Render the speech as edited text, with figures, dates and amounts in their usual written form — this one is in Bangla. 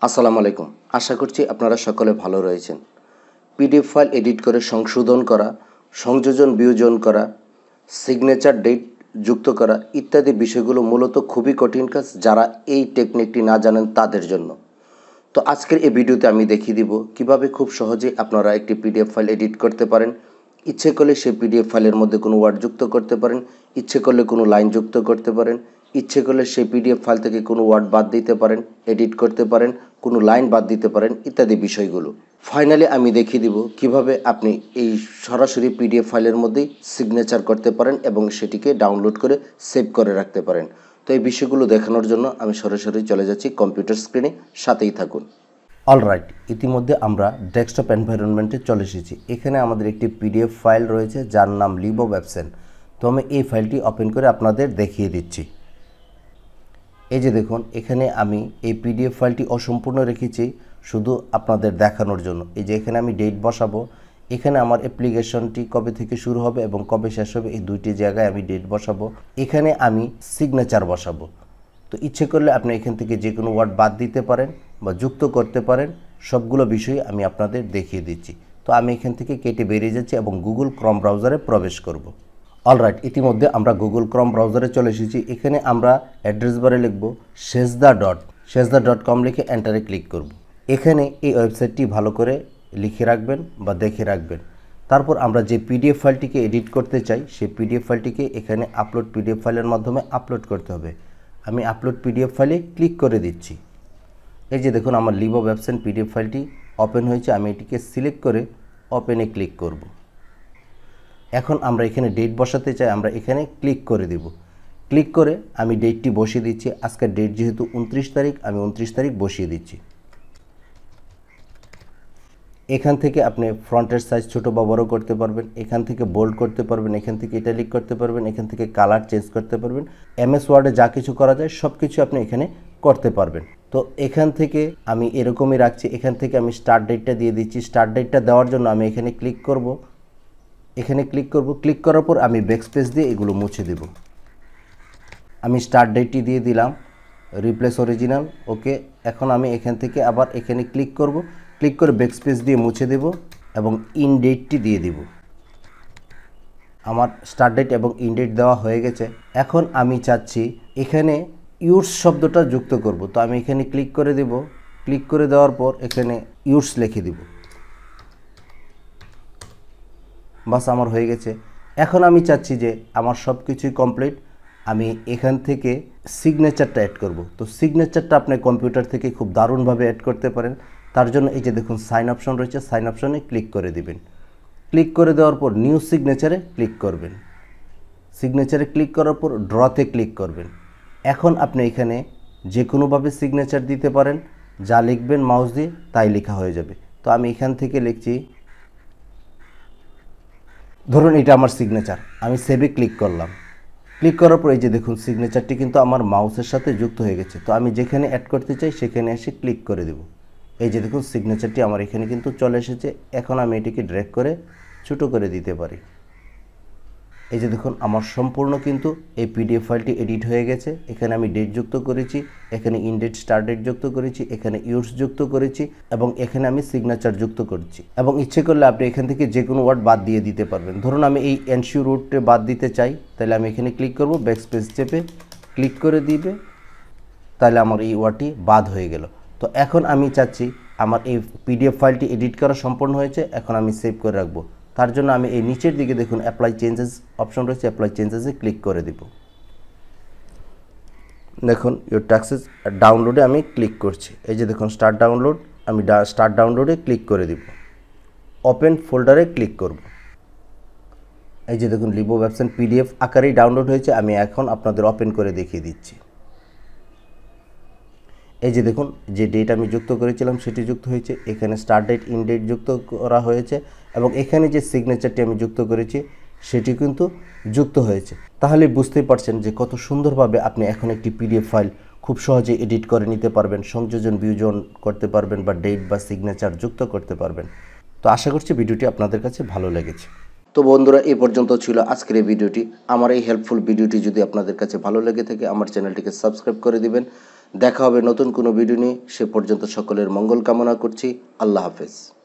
আসসালামু আলাইকুম। আশা করছি আপনারা সকলে ভালো রয়েছেন। পিডিএফ ফাইল এডিট করে সংশোধন করা, সংযোজন বিয়োজন করা, সিগনেচার ডেট যুক্ত করা ইত্যাদি বিষয়গুলো মূলত খুবই কঠিন কাজ, যারা এই টেকনিকটি না জানেন তাদের জন্য। তো আজকের এই ভিডিওতে আমি দেখিয়ে দিব কিভাবে খুব সহজেই আপনারা একটি পিডিএফ ফাইল এডিট করতে পারেন। ইচ্ছে করলে সেই পিডিএফ ফাইলের মধ্যে কোনো ওয়ার্ড যুক্ত করতে পারেন, ইচ্ছে করলে কোনো লাইন যুক্ত করতে পারেন, ইচ্ছে করলে সেই পিডিএফ ফাইল থেকে কোনো ওয়ার্ড বাদ দিতে পারেন, এডিট করতে পারেন, কোনো লাইন বাদ দিতে পারেন ইত্যাদি বিষয়গুলো। ফাইনালি আমি দেখিয়ে দিব কিভাবে আপনি এই সরাসরি পিডিএফ ফাইলের মধ্যেই সিগনেচার করতে পারেন এবং সেটিকে ডাউনলোড করে সেভ করে রাখতে পারেন। তো এই বিষয়গুলো দেখানোর জন্য আমি সরাসরি চলে যাচ্ছি কম্পিউটার স্ক্রিনে, সাথেই থাকুন। অলরাইট, ইতিমধ্যে আমরা ডেস্কটপ এনভায়রনমেন্টে চলে এসেছি। এখানে আমাদের একটি পিডিএফ ফাইল রয়েছে যার নাম লিবোওয়েবসেন। তো আমি এই ফাইলটি ওপেন করে আপনাদের দেখিয়ে দিচ্ছি। এই যে দেখুন, এখানে আমি এই পিডিএফ ফাইলটি অসম্পূর্ণ রেখেছি শুধু আপনাদের দেখানোর জন্য। এই যে এখানে আমি ডেট বসাবো, এখানে আমার অ্যাপ্লিকেশনটি কবে থেকে শুরু হবে এবং কবে শেষ হবে এই দুইটি জায়গায় আমি ডেট বসাবো। এখানে আমি সিগনেচার বসাবো। তো ইচ্ছে করলে আপনি এখান থেকে যে কোনো ওয়ার্ড বাদ দিতে পারেন বা যুক্ত করতে পারেন, সবগুলো বিষয় আমি আপনাদের দেখিয়ে দিচ্ছি। তো আমি এখান থেকে কেটে বেরিয়ে যাচ্ছি এবং গুগল ক্রোম ব্রাউজারে প্রবেশ করব। অলরাইট, ইতিমধ্যে আমরা গুগল ক্রোম ব্রাউজারে চলে এসেছি। এখানে আমরা অ্যাড্রেস বারে লিখব shezda.com লিখে এন্টারে ক্লিক করব। এখানে এই ওয়েবসাইটটি ভালো করে লিখে রাখবেন বা দেখে রাখবেন। তারপর আমরা যে পিডিএফ ফাইলটিকে এডিট করতে চাই সেই পিডিএফ ফাইলটিকে এখানে আপলোড পিডিএফ ফাইলের মাধ্যমে আপলোড করতে হবে। আমি আপলোড পিডিএফ ফাইলে ক্লিক করে দিচ্ছি। এই যে দেখুন, আমার লিবোওয়েবসেন পিডিএফ ফাইলটি ওপেন হয়েছে। আমি এটিকে সিলেক্ট করে ওপেনে ক্লিক করব। এখন আমরা এখানে ডেট বসাতে চাই, আমরা এখানে ক্লিক করে দেব। ক্লিক করে আমি ডেটটি বসিয়ে দিচ্ছি। আজকের ডেট যেহেতু 29 তারিখ, আমি 29 তারিখ বসিয়ে দিচ্ছি। এখান থেকে আপনি ফ্রন্টের সাইজ ছোট বা বড় করতে পারবেন, এখান থেকে বোল্ড করতে পারবেন, এখান থেকে ইটালিক করতে পারবেন, এখান থেকে কালার চেঞ্জ করতে পারবেন। এমএস ওয়ার্ডে যা কিছু করা যায় সব কিছু আপনি এখানে করতে পারবেন। তো এখান থেকে আমি এরকমই রাখছি। এখান থেকে আমি স্টার্ট ডেটটা দিয়ে দিচ্ছি। স্টার্ট ডেটটা দেওয়ার জন্য আমি এখানে ক্লিক করব। ক্লিক করার পর আমি ব্যাকস্পেস দিয়ে এগুলো মুছে দেব। আমি স্টার্ট ডেটটি দিয়ে দিলাম, রিপ্লেস অরিজিনাল, ওকে। এখন আমি এখান থেকে আবার এখানে ক্লিক করব, ক্লিক করে ব্যাকস্পেস দিয়ে মুছে দেব এবং ইন ডেটটি দিয়ে দেব। আমার স্টার্ট ডেট এবং ইন ডেট দেওয়া হয়ে গেছে। এখন আমি চাচ্ছি এখানে ইউরস শব্দটা যুক্ত করব। তো আমি এখানে ক্লিক করে দেব। ক্লিক করে দেওয়ার পর এখানে ইউরস লিখে দেব। বাস, আমার হয়ে গেছে। এখন আমি চাচ্ছি যে আমার সব কিছুই কমপ্লিট, আমি এখান থেকে সিগনেচারটা অ্যাড করব। তো সিগনেচারটা আপনি কম্পিউটার থেকে খুব দারুণভাবে অ্যাড করতে পারেন। তার জন্য এই যে দেখুন সাইন অপশন রয়েছে, সাইন অপশনে ক্লিক করে দিবেন। ক্লিক করে দেওয়ার পর নিউ সিগনেচারে ক্লিক করবেন। সিগনেচারে ক্লিক করার পর ড্রতে ক্লিক করবেন। এখন আপনি এখানে যে কোনোভাবে সিগনেচার দিতে পারেন, যা লিখবেন মাউস দিয়ে তাই লেখা হয়ে যাবে। তো আমি এখান থেকে লিখছি, ধরুন এটা আমার সিগনেচার। আমি সেভে ক্লিক করলাম। ক্লিক করার পর এই যে দেখুন সিগনেচারটি কিন্তু আমার মাউসের সাথে যুক্ত হয়ে গেছে। তো আমি যেখানে অ্যাড করতে চাই সেখানে এসে ক্লিক করে দেব। এই যে দেখুন সিগনেচারটি আমার এখানে কিন্তু চলে এসেছে। এখন আমি এটিকে ড্র্যাগ করে ছোটো করে দিতে পারি। এই যে দেখুন আমার সম্পূর্ণ কিন্তু এই পিডিএফ ফাইলটি এডিট হয়ে গেছে। এখানে আমি ডেট যুক্ত করেছি, এখানে ইনডেট স্টার্ট ডেট যুক্ত করেছি, এখানে ইউরস যুক্ত করেছি এবং এখানে আমি সিগনেচার যুক্ত করছি। এবং ইচ্ছে করলে আপনি এখান থেকে যে কোনো ওয়ার্ড বাদ দিয়ে দিতে পারবেন। ধরুন আমি এই এনশিওর রুটে বাদ দিতে চাই, তাহলে আমি এখানে ক্লিক করব, ব্যাকস্পেস চেপে ক্লিক করে দিবে, তাহলে আমার এই ওয়ার্ডটি বাদ হয়ে গেল। তো এখন আমি চাচ্ছি আমার এই পিডিএফ ফাইলটি এডিট করা সম্পূর্ণ হয়েছে, এখন আমি সেভ করে রাখবো। তার জন্য আমি এই নিচের দিকে দেখুন অ্যাপ্লাই চেঞ্জেস অপশন রয়েছে, অ্যাপ্লাই চেঞ্জেসে ক্লিক করে দেব। দেখুন ইউর ট্যাক্সেস ডাউনলোডে আমি ক্লিক করছি। এই যে দেখুন স্টার্ট ডাউনলোড, আমি স্টার্ট ডাউনলোডে ক্লিক করে দিব। ওপেন ফোল্ডারে ক্লিক করব। এই যে দেখুন লিবোওয়েবসেন পিডিএফ আকারেই ডাউনলোড হয়েছে। আমি এখন আপনাদের ওপেন করে দেখিয়ে দিচ্ছি। এই যে দেখুন যে ডেট আমি যুক্ত করেছিলাম সেটি যুক্ত হয়েছে, এখানে স্টার্ট ডেট ইন ডেট যুক্ত করা হয়েছে এবং এখানে যে সিগনেচারটি আমি যুক্ত করেছি সেটি কিন্তু যুক্ত হয়েছে। তাহলে বুঝতেই পারছেন যে কত সুন্দরভাবে আপনি এখন একটি পিডিএফ ফাইল খুব সহজে এডিট করে নিতে পারবেন, সংযোজন বিয়োজন করতে পারবেন বা ডেট বা সিগনেচার যুক্ত করতে পারবেন। তো আশা করছি ভিডিওটি আপনাদের কাছে ভালো লেগেছে। তো বন্ধুরা, এই পর্যন্ত ছিল আজকের এই ভিডিওটি। আমার এই হেল্পফুল ভিডিওটি যদি আপনাদের কাছে ভালো লেগে থাকে আমার চ্যানেলটিকে সাবস্ক্রাইব করে দিবেন। দেখা হবে নতুন কোনো ভিডিও নিয়ে। সে পর্যন্ত সকলের মঙ্গল কামনা করছি। আল্লাহ হাফেজ।